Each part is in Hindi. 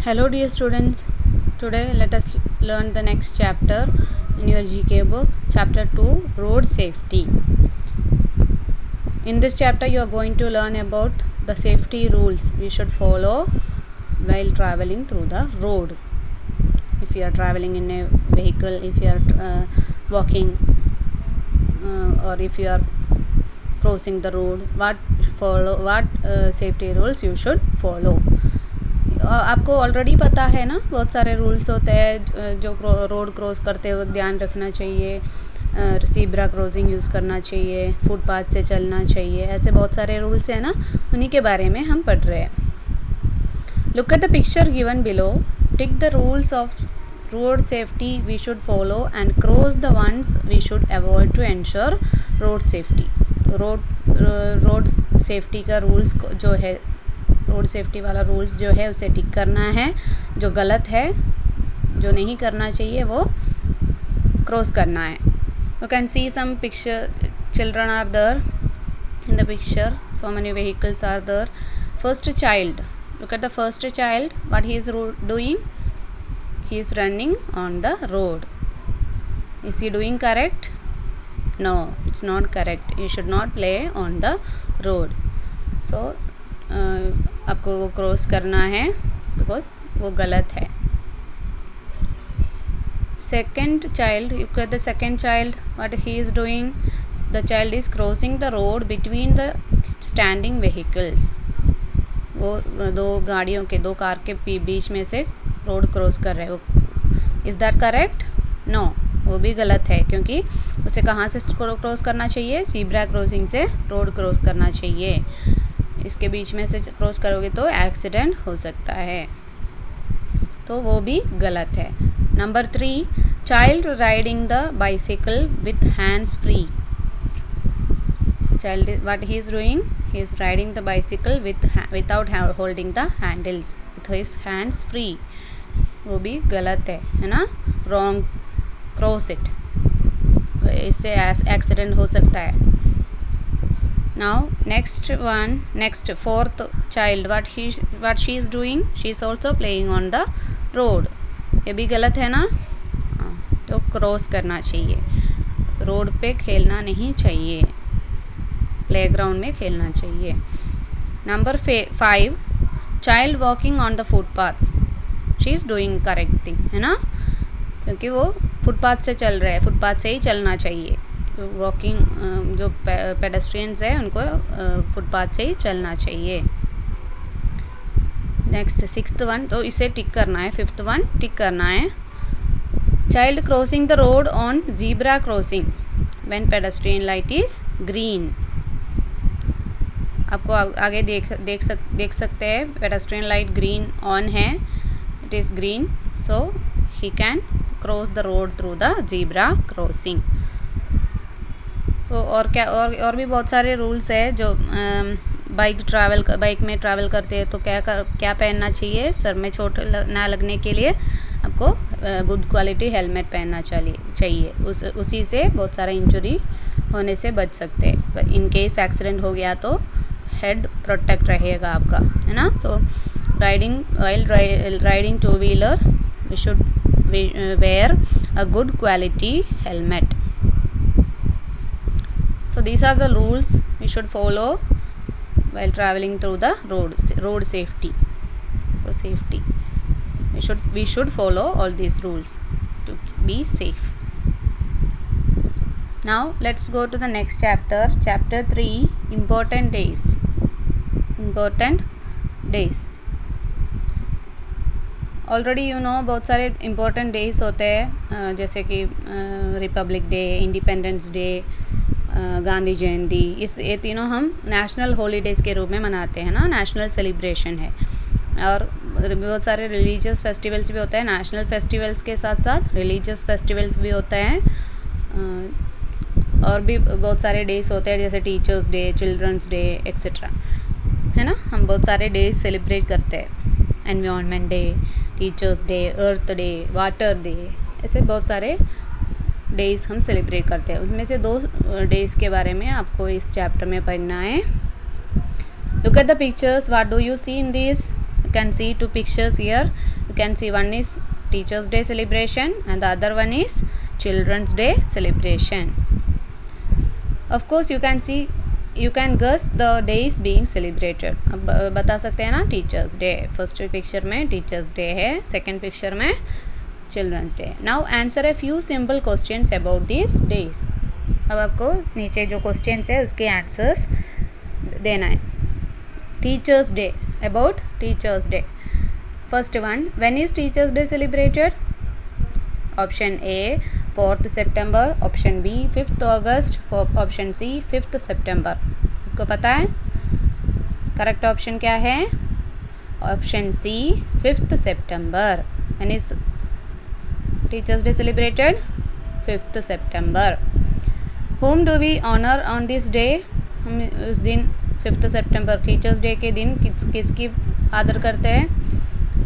Hello dear students, today let us learn the next chapter in your GK book, chapter 2, Road Safety. In this chapter you are going to learn about the safety rules we should follow while traveling through the road. If you are traveling in a vehicle, if you are walking or if you are crossing the road, what safety rules you should follow. आपको ऑलरेडी पता है ना, बहुत सारे रूल्स होते हैं जो रोड क्रॉस करते वक्त ध्यान रखना चाहिए. ज़ीब्रा क्रॉसिंग यूज़ करना चाहिए, फुटपाथ से चलना चाहिए, ऐसे बहुत सारे रूल्स हैं ना, उन्हीं के बारे में हम पढ़ रहे हैं. Look at the picture given below, tick the rules of road safety we should follow and cross the ones we should avoid to ensure road safety. Road safety का रूल्स जो है, रोड सेफ्टी वाला रूल्स जो है उसे टिक करना है, जो गलत है, जो नहीं करना चाहिए वो क्रॉस करना है. You can see some picture, children are there in the picture, so many vehicles are there. First child, look at the first child, what he is doing, he is running on the road. Is he doing correct? No, it's not correct. You should not play on the road. So आपको वो क्रॉस करना है बिकॉज वो गलत है. Second child, you cat the second child, what he is doing, the child is crossing the road between the standing vehicles. वो दो गाड़ियों के, दो कार के बीच में से रोड क्रॉस कर रहे हो. Is that correct? नो, वो भी गलत है, क्योंकि उसे कहाँ से क्रॉस करना चाहिए, ज़ीब्रा क्रॉसिंग से रोड क्रॉस करना चाहिए. इसके बीच में से क्रॉस करोगे तो एक्सीडेंट हो सकता है, तो वो भी गलत है. Number 3, child riding the bicycle with hands free. Child, what he is doing, he is riding the bicycle without holding the handles, with his hands free. वो भी गलत है ना, रॉन्ग, क्रॉस इट, इससे एक्सीडेंट हो सकता है. Now next fourth child, what she is doing, she is also playing on the road. ये भी गलत है ना, तो क्रॉस करना चाहिए. रोड पे खेलना नहीं चाहिए, प्लेग्राउंड में खेलना चाहिए. Number 5, child walking on the footpath, she is doing correct thing, है ना, क्योंकि वो फुटपाथ से चल रहे हैं, फुटपाथ से ही चलना चाहिए. तो वॉकिंग जो पेडेस्ट्रियंस है उनको फुटपाथ से ही चलना चाहिए. नेक्स्ट 6th वन, तो इसे टिक करना है. 5th वन टिक करना है. Child crossing the road on zebra crossing when pedestrian light is green. आपको आगे देख सकते हैं, पेडेस्ट्रियन लाइट ग्रीन ऑन है, it is green, so he can cross the road through the zebra crossing. तो और क्या, और भी बहुत सारे रूल्स है जो बाइक में ट्रैवल करते हैं तो क्या पहनना चाहिए. सर में चोट ना लगने के लिए आपको गुड क्वालिटी हेलमेट पहनना चाहिए. उसी से बहुत सारा इंजरी होने से बच सकते हैं. इन केस एक्सीडेंट हो गया तो हेड प्रोटेक्ट रहेगा आपका, है ना. तो riding two wheeler we should wear a good quality helmet. So these are the rules we should follow while traveling through the road safety. For safety, we should follow all these rules to be safe. Now let's go to the next chapter, chapter 3, important days. Important days. Already you know बहुत सारे important days होते हैं, जैसे कि republic day, independence day, Gandhi Jayanti. ये तीनों हम नेशनल हॉलीडेज़ के रूप में मनाते हैं ना, नेशनल सेलिब्रेशन है. और बहुत सारे रिलीजियस फेस्टिवल्स भी होते हैं. नेशनल फेस्टिवल्स के साथ साथ रिलीजियस फेस्टिवल्स भी होते हैं, और भी बहुत सारे डेज होते हैं, जैसे teachers day, children's day etcetera, है ना. हम बहुत सारे डेज सेलिब्रेट करते हैं. Environment day, teachers day, earth day, water day, ऐसे बहुत सारे डेज़ हम सेलिब्रेट करते हैं. उसमें से 2 डेज़ के बारे में आपको इस चैप्टर में पढ़ना है. Look at the pictures, what do you see in this. can see two pictures here. You can see one is Teachers Day celebration and the other one is Children's Day celebration. Of course you can guess the days being celebrated. अब बता सकते हैं ना टीचर्स डे. फर्स्ट पिक्चर में टीचर्स डे है, सेकेंड पिक्चर में children's day. Now answer a few simple questions about this days. अब आपको नीचे जो क्वेश्चंस है उसके आंसर्स देना है. Teachers day, about teachers day. First one, when is teachers day celebrated? Option A 4th September, option B 5th August, option C 5th September. आपको पता है करेक्ट ऑप्शन क्या है? Option C 5th September. When is teachers day celebrated? 5th September. whom do we honor on this day? हम उस दिन 5th September टीचर्स डे के दिन किसकी आदर करते हैं?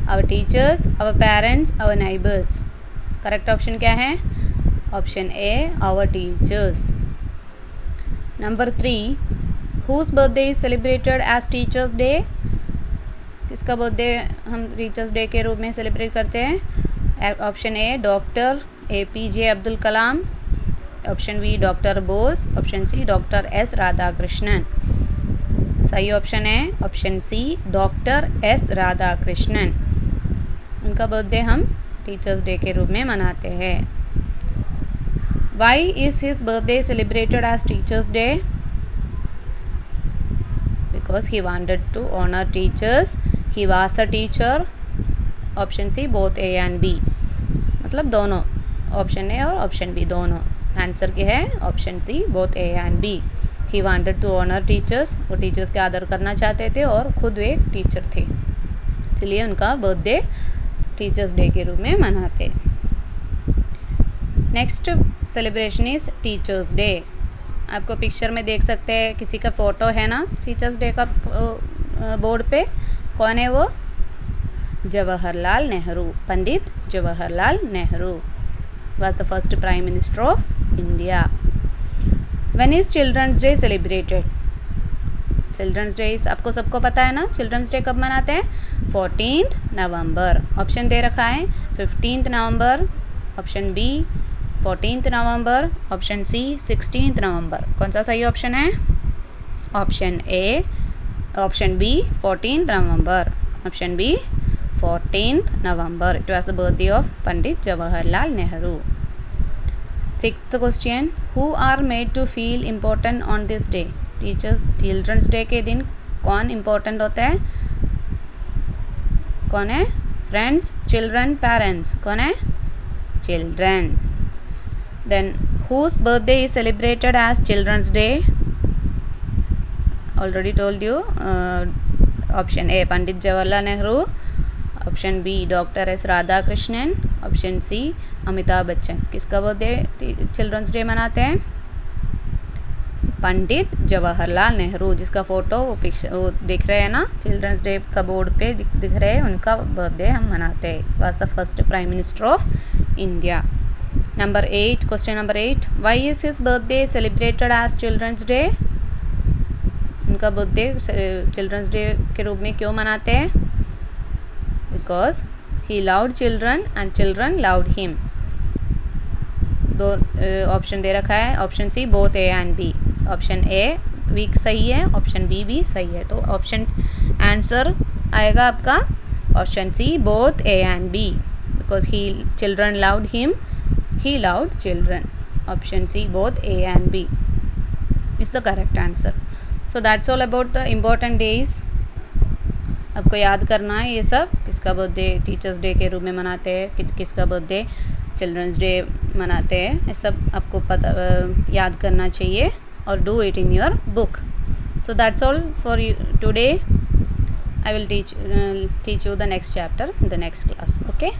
Our teachers, our parents, our neighbours. Correct option क्या है? Option A our teachers. Number 3, whose birthday is celebrated as teachers day? किसका बर्थडे हम टीचर्स डे के रूप में सेलिब्रेट करते हैं? Option A doctor APJ Abdul Kalam, option B doctor Bose, option C doctor S Radhakrishnan. सही ऑप्शन है option C doctor S Radhakrishnan. उनका बर्थडे हम टीचर्स डे के रूप में मनाते हैं. Why is his birthday celebrated as Teachers Day? Because he wanted to honor teachers. He was a teacher. Option C both A and B. मतलब दोनों, ऑप्शन ए और ऑप्शन बी दोनों. आंसर क्या है? Option C both A and B. He wanted to honor teachers. वो टीचर्स के आदर करना चाहते थे और खुद वे एक टीचर थे, इसलिए उनका बर्थडे टीचर्स डे के रूप में मनाते. Next celebration is teachers day. आपको पिक्चर में देख सकते हैं किसी का फ़ोटो है ना टीचर्स डे का बोर्ड पे. कौन है वो? Jawaharlal Nehru. Pandit Jawaharlal Nehru was the first Prime Minister of India. When is Children's Day celebrated? Children's day आपको सबको पता है ना. चिल्ड्रंस डे कब मनाते हैं? 14th November. ऑप्शन दे रखा है 15th November, option B 14th November, option C 16th November. कौन सा सही ऑप्शन है? Option A, option B 14th November, option B 14th November. It was the birthday of Pandit Jawaharlal Nehru. 6th question, who are made to feel important on this day? Children's day के दिन कौन इम्पोर्टेंट होता है? कौन है? Friends, children, parents. कौन है? Children. Then whose birthday is celebrated as Children's Day? Already told you. Option A Pandit Jawaharlal Nehru, option B doctor S Radhakrishnan, option C Amitabh Bachchan. किसका बर्थडे चिल्ड्रंस डे मनाते हैं? पंडित जवाहरलाल नेहरू, जिसका फ़ोटो वो पिक्चर वो दिख रहे हैं ना चिल्ड्रंस डे का बोर्ड पे दिख रहे हैं, उनका बर्थडे हम मनाते हैं. Was the first prime minister of India. Number 8, question number 8, why is his birthday celebrated as children's day? उनका बर्थडे चिल्ड्रंस डे के रूप में क्यों मनाते हैं? Because he loved children and children loved him. दो ऑप्शन दे रखा है, option C both A and B. Option A भी सही है, ऑप्शन बी भी सही है. तो ऑप्शन आंसर आएगा आपका option C both A and B. Because he children loved him, he loved children. Option C both A and B is the correct answer. So that's all about the important days. आपको याद करना है ये सब. किसका बर्थडे टीचर्स डे के रूप में मनाते हैं, किसका बर्थडे चिल्ड्रंस डे मनाते हैं, ये सब आपको पता याद करना चाहिए और do it in your book. So that's all for you today. I will teach you the next chapter in the next class. Okay.